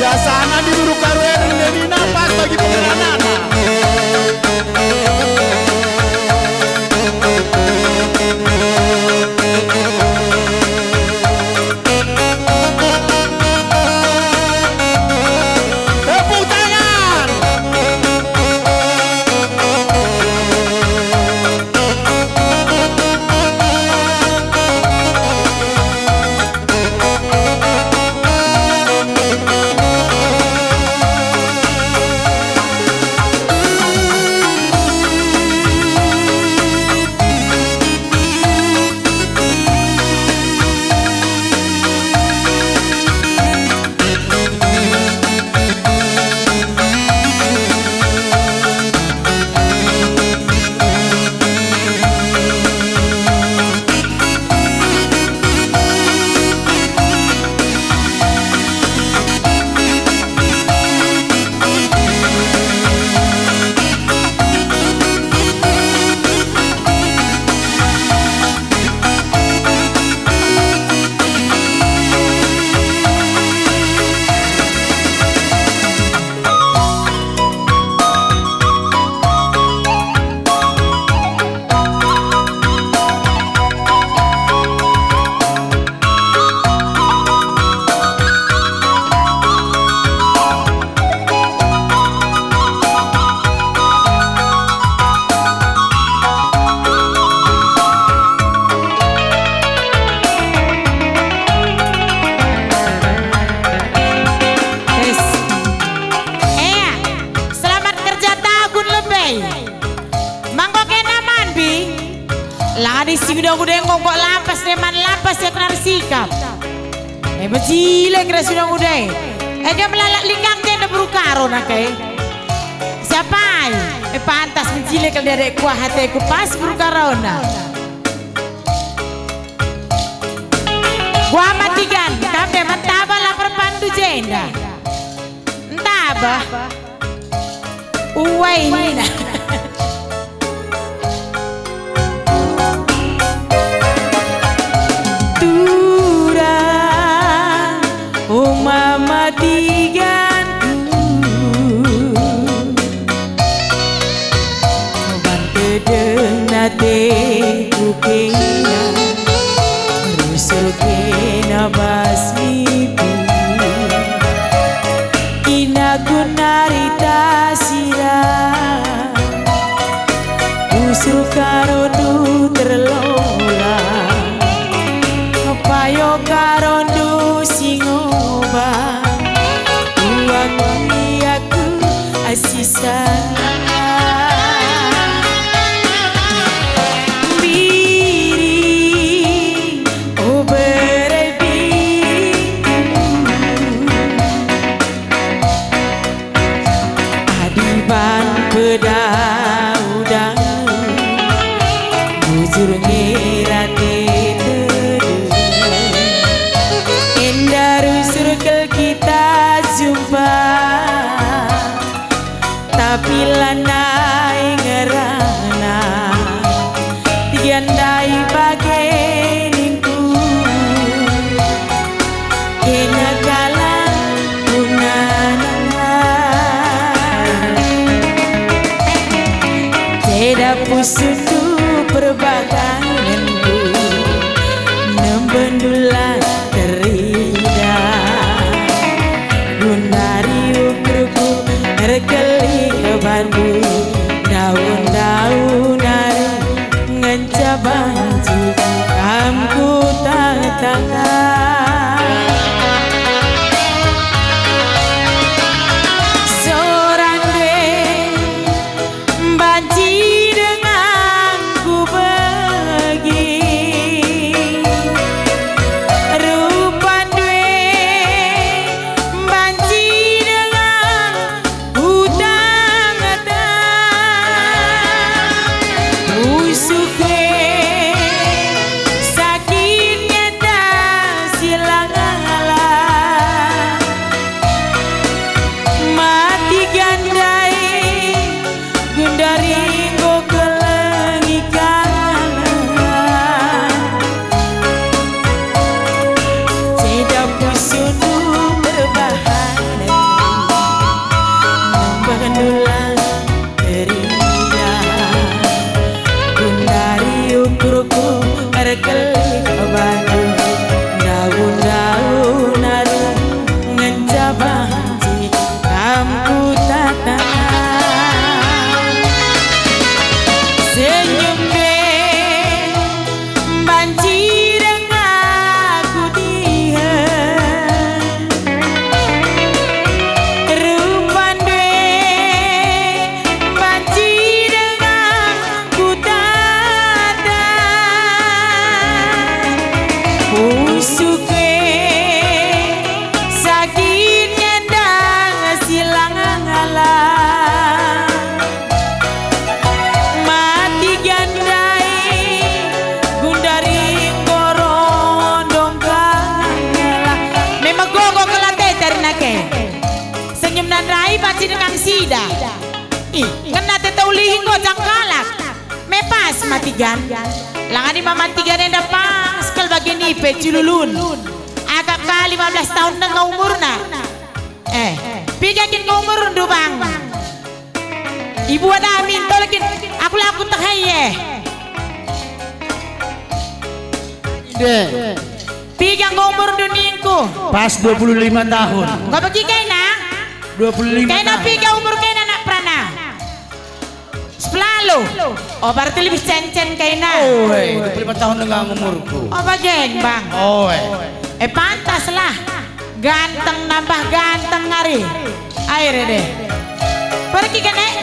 Biasanya diburu karuering demi nafas bagi pengeranana. Tepuk tangan. Lari si gudang-gudang kok lapas reman lapas ya kena sikap. Bejile kira sudah gudang. Aja melalak lingkang dia berukaro nakai. Siapa? Pantas bejile kalau dari kuah hatiku pas berukaro na. Gua matikan, kamu mentaba lapar pandu jenda. Entaba. Uwai ini. Kukenya rusuk kena basmiku ina kunarita sira usru karondu terlola payo karondu singoba uang aku asisan Pedang bujur ngirate indah circle kita jumpa tapi lanai ngerana diandai bageningku kenakalan punana tidak pusutu perbaganganku nembendulah terida gunari ukurku terkeli ke bandu daun-daun hari ngencabanci kamku tangan sida. Ih, kena tetaulihin ko jangkalak. Mepas matigan. Langan di mamatigan yang pas kal bagi nipe cilulun. Agak ka 15 tahun na nga umur na. Pigakin nga umur do bang. Ibu ada amin tolakin aku laku tahaye. Pigang nga umur duningku. Pas 25 tahun. Nggak bagi kayo na? 25 Kayo na tahun. piga umur kayo na prana. Seplalo. Oh berarti lebih cencen kayo na. Oh, 25 tahun dengan umurku. Oh bageng bang. Oh, Pantas lah. Ganteng nambah ganteng ngari. Air deh. Pergi kan nek?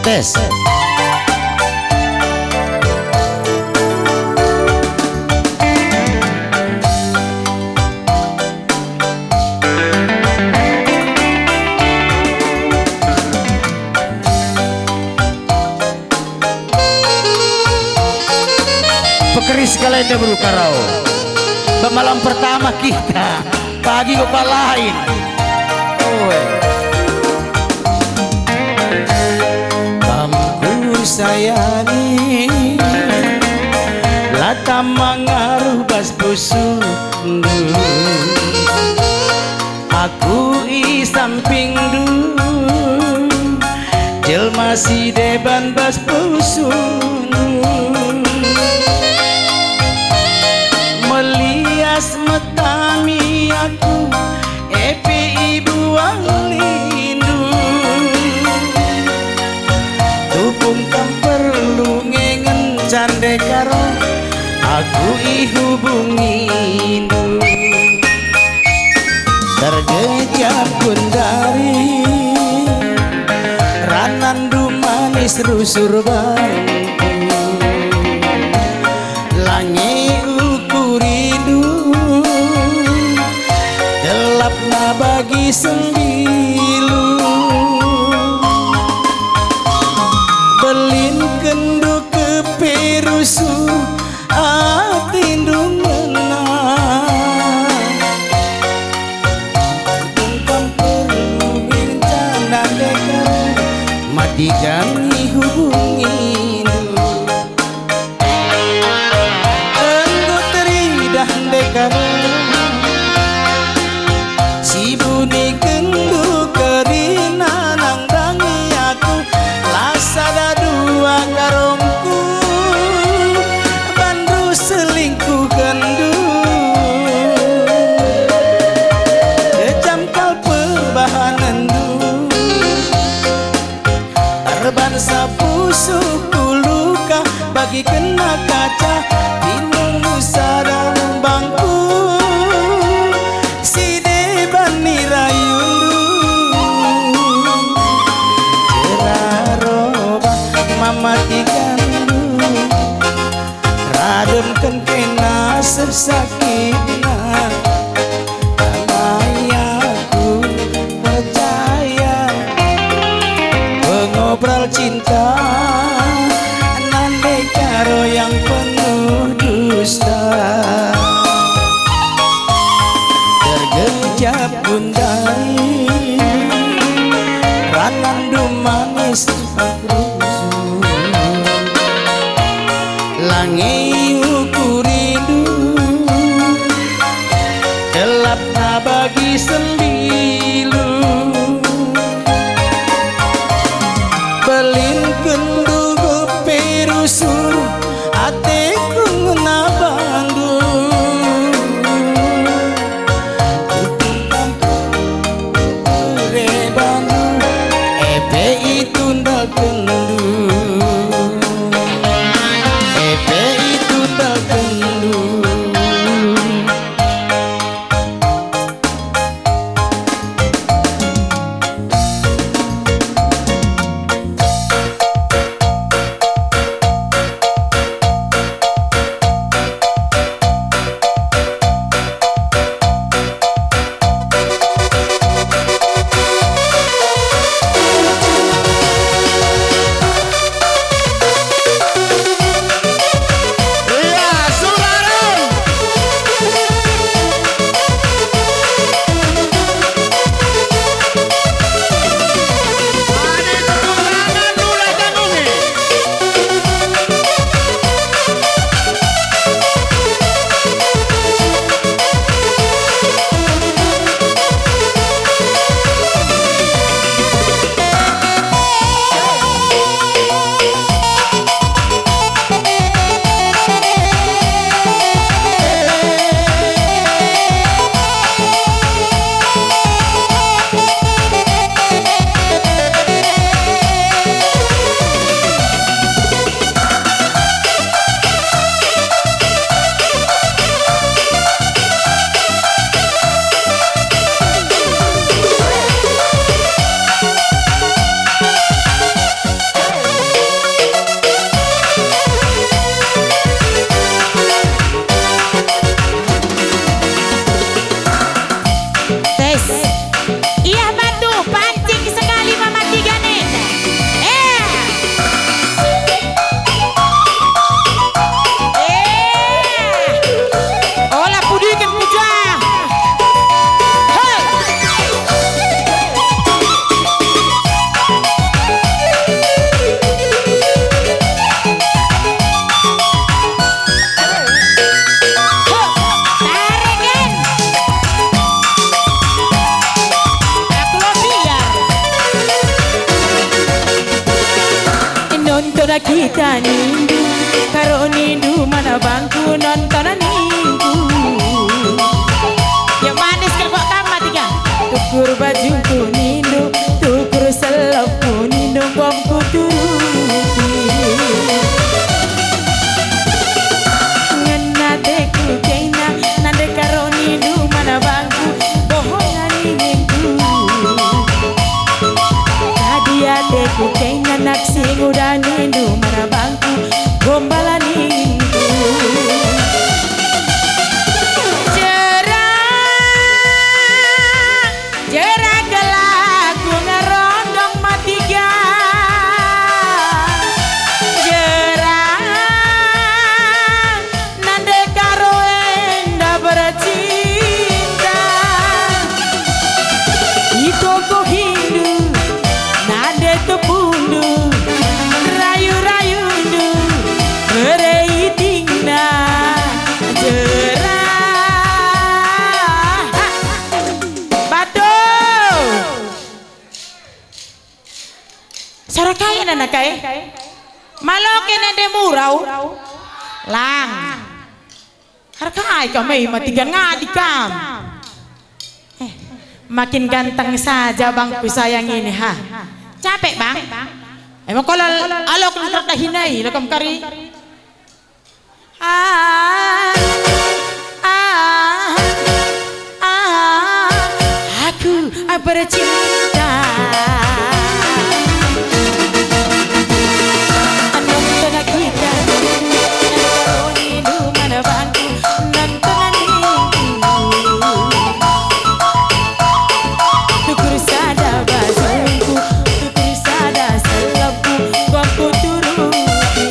Tes. Pekeris kalian dia berukarau. Malam pertama kita pagi kepala lain. Kamu sayangi lata mangaruh bas busundu. Aku i samping du jelma si deban bas busundu. Melias metami aku epi ibu anglindu. Tupung kam perlu ngengen cande karo aku ihubungindu. Tergejap pun dari ranandu manis rusur bangku. Langi ukuridu gelapna bagi sembilu. Belin kendu ke perusu atindu menang. Tungkam perlu rencana dekat mati kami hubungin. Engkau teridah dekat si buni kendu kerina nang dangi aku. Lasada dua karomku bandru selingkuh kendu. Kejam kal pebahanandu arban sapu suku luka bagi kena kaca bingung sadang bangku. Si deban nirayundu mamatikandu radem kan kena sesakitna. Amayaku percaya pengobrol cinta nande karo yang penuh dusta. ngeyuku rindu gelap bagi sembilu belin kendugu perusur atiku ngabandu rebandu epe itu ndak kendu epe itu ndak kendu. Kita nindu karo nindu mana bangku nontonan minggu yang manis kan kok tamat tiga tukur bajuku nindu tukur selopku nindu bomku turuti ngenadeku kena nande karo nindu mana bangku bohongan minggu tadi adeku kena naksi udah nindu mana bangku gombalan nindu jerang gelaku ngerondong matiga jerang nande karo enda bercinta ikoko hindu nande tepundu rayu-rayundu bereitingna jerah batu sara kaya nana kaya maloke nende murau lang harga ay kami matigan ngadikam makin ganteng saja bangku sayang ini ha capek bang emang kalau alok ngetrak dah hinai lakam kari aku bercinta nonton kita nindu mana bangku nonton nindu tukur sada bajuku tukur sada selapku bangku turuti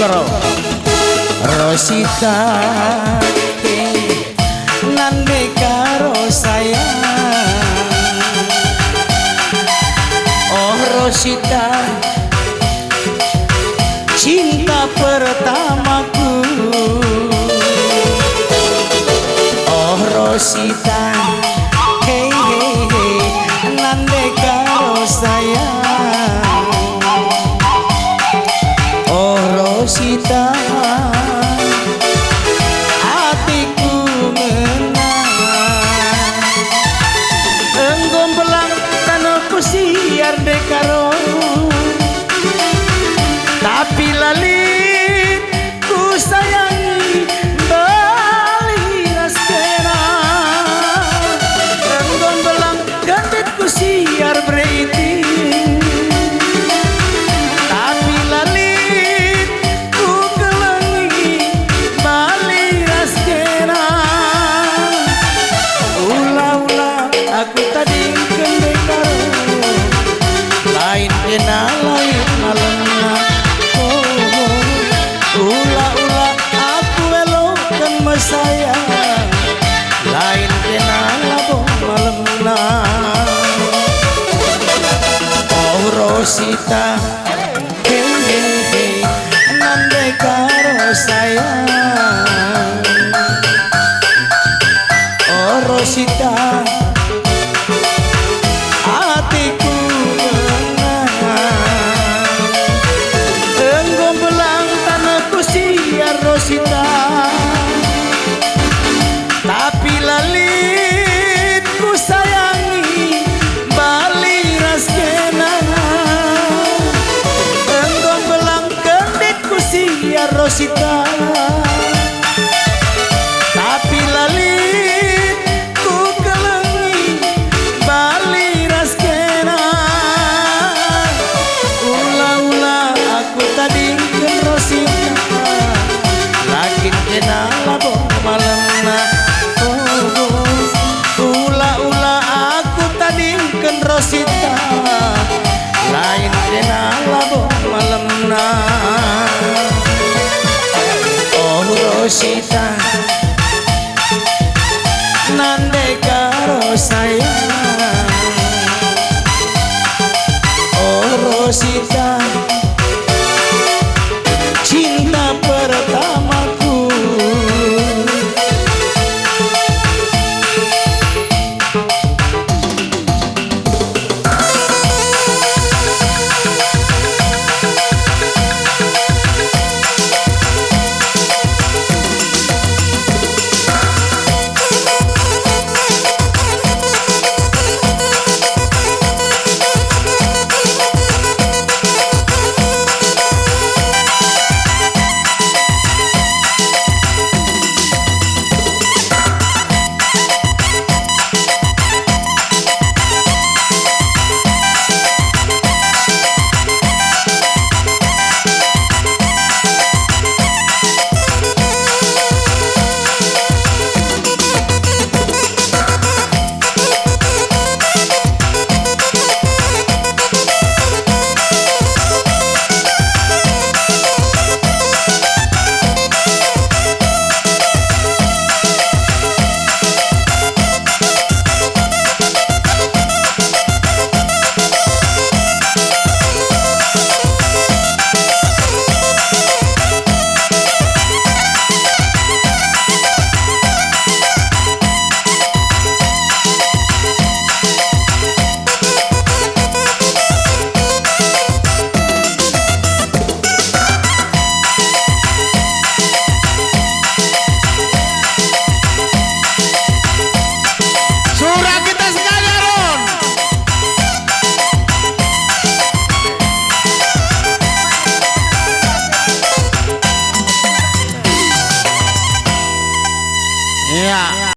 Karo Rosita nande karo sayang. Oh Rosita, cinta pertamaku. Oh Rosita, hey hey hey, nande karo sayang. Oh Rosita, hatiku menang. Enggom belang tanahku siar dekaro, tapi lalit ku sayangi bali raskena. Enggom belang gandetku siar beriting, tapi lalit ku kelengi bali raskena. Ula-ula aku tadi kendekaro, lain kena lain malemna. Ula-ula aku elokan mesayang, lain kena labong malemna. Oh Rosita, hey hey hey, nande karo sayang. Oh Rosita, hatiku menang. Enggom belang tanahku siar Rosita, tapi lalit ku sayangi bali raskena. Enggom belang genditku siar Rosita, tapi lalit ku kelengi bali raskena. Ula-ula aku tadi ke Rosita, lakin kena labong malemna. Ula-ula aku tadi ke Rosita, lain kena labong malemna. Oh Rosita, nande karo sayang. Oh Rosita,